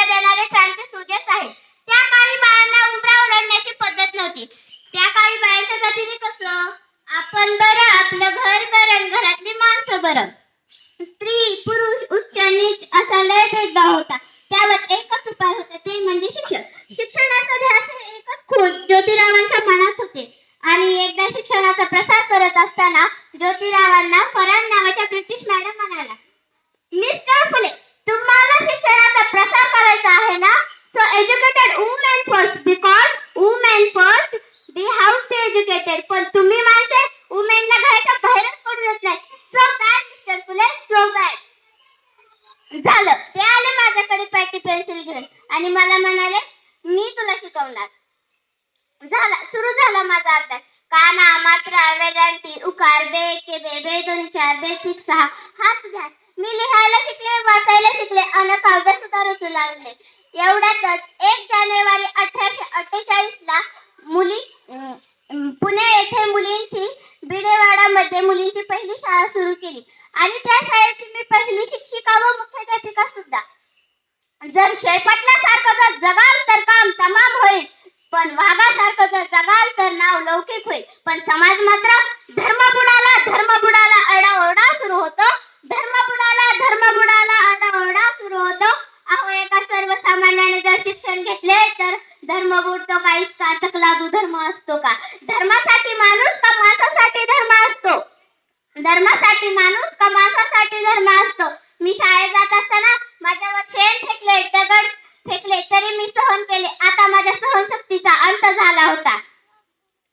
शिव्या देणारे क्रांती सूर्यच आहेत. त्या काळी बाळांना उंबरावर ओढण्याची पद्धत नव्हती. त्या काळी बाळांच्या जातीने कसं, आपण बरं, आपलं घर बरं, घरातली माणसं बरं. स्त्री पुरुष उच्च नीच असा लय भेदभाव होता. त्यावर एकच उपाय होता, ते म्हणजे शिक्षण. शिक्षणाचा ध्यास एकच खूण ज्योतिरावांच्या मनात होते. आणि एकदा शिक्षणाचा प्रसार करत असताना ज्योतिरावांना फरान नावाच्या ब्रिटिश मॅडम म्हणाल्या, मिस्टर फुले, तुम्हाला शिक्षणाचा प्रसार करायचा आहे ना, so educated women first, because women first we how to educated. पण तुम्ही माणसे वुमेनला घराच्या बाहेरच पडू देत नाही. So bad mister Phule, so bad. झालं, ते आले माझ्याकडे पॅटी पेन्सिल घेऊन आणि मला म्हणाले, मी तुला शिकवणार. झाला, सुरू झाला माझा अभ्यास. काना मात्रा वेदांती उकार बे के बे बे 2 4 बे 6 6 हाच ध्यास. मी लिहायला शिकले, वाचायला शिकले आणि काव्य सुद्धा रचू लागले. एवढ्यातच 1 जानेवारी 1848 ला पुणे येथे मुलींची बिडेवाडामध्ये मुलींची पहिली शाळा सुरू केली आणि त्या शाळेची मी पहिली शिक्षिका व मुख्याध्यापिका सुद्धा. जर शेळपाटलासारखं जर जगाल तर काम तमाम होईल, पण वाघासारखं जर जगाल तर नाव लौकिक होईल. पण समाज मात्र धर्मबुडाला आरडाओरडा सुरू होतो. धर्मबुडाला आरडाओरडा सुरू होतो. अहो, एका सर्वसामान्याने जर शिक्षण घेतले तर धर्मबुड तो काहीच का तकलादू धर्म असतो का? धर्मासाठी माणूस का माणसासाठी धर्म असतो? धर्मासाठी माणूस का माणसासाठी धर्म असतो? मी शाळेत जात असताना माझ्यावर शेण फेकले, दगड फेकले, तरी मी सहन केले. आता माझ्या सहनशक्तीचा अंत झाला होता.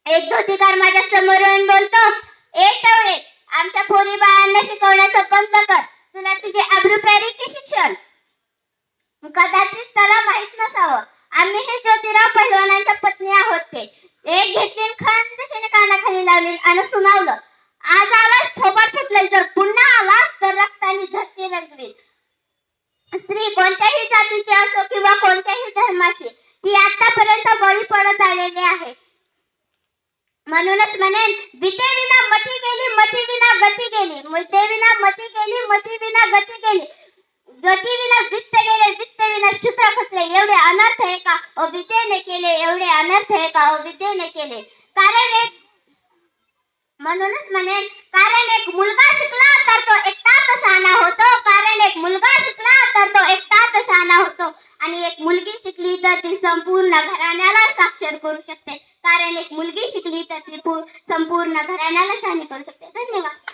एक धोतीकार माझ्या समोर येऊन बोलतो, ए टवळे, आमच्या पोरी बाळांना शिकवण्याचं बंद कर. तुला तुझे अब्रुप्यारी की शिक्षण? कदाचित त्याला माहित नसावं, आम्ही हे ज्योतिराव पहिलवानांच्या पत्नी आहोत. ते एक घेतली, खंदशीने कानाखाली लावली आणि सुनावलं, आज आलास थोबाड फुटलेल, जर पुन्हा आलास तर रक्ताने धरती रंगवेल. स्त्री कोणत्याही जातीची असो किंवा कोणत्याही धर्माची, ती आतापर्यंत बळी पडत आलेली आहे. म्हणूनच म्हणेन, विटेविना मती गेली, मतीविना गती गेली. विटेविना मती गेली, मतीविना गती गेली. गतीविना वित्त गेले, वित्तविना शूद्र खचले. एवढे अनर्थ आहे का विद्येने केले, एवढे अनर्थ आहे का विद्येने केले. म्हणूनच म्हणेन, कारण एक मुलगा शिकला तर तो एकटाच शहाणा होतो. कारण एक मुलगा शिकला तर तो एकटाच शहाणा होतो. आणि एक मुलगी शिकली तर ती संपूर्ण घराण्याला साक्षर करू शकते. कारण एक मुलगी शिकली तर ती संपूर्ण घराण्याला शहाणी करू शकते. धन्यवाद.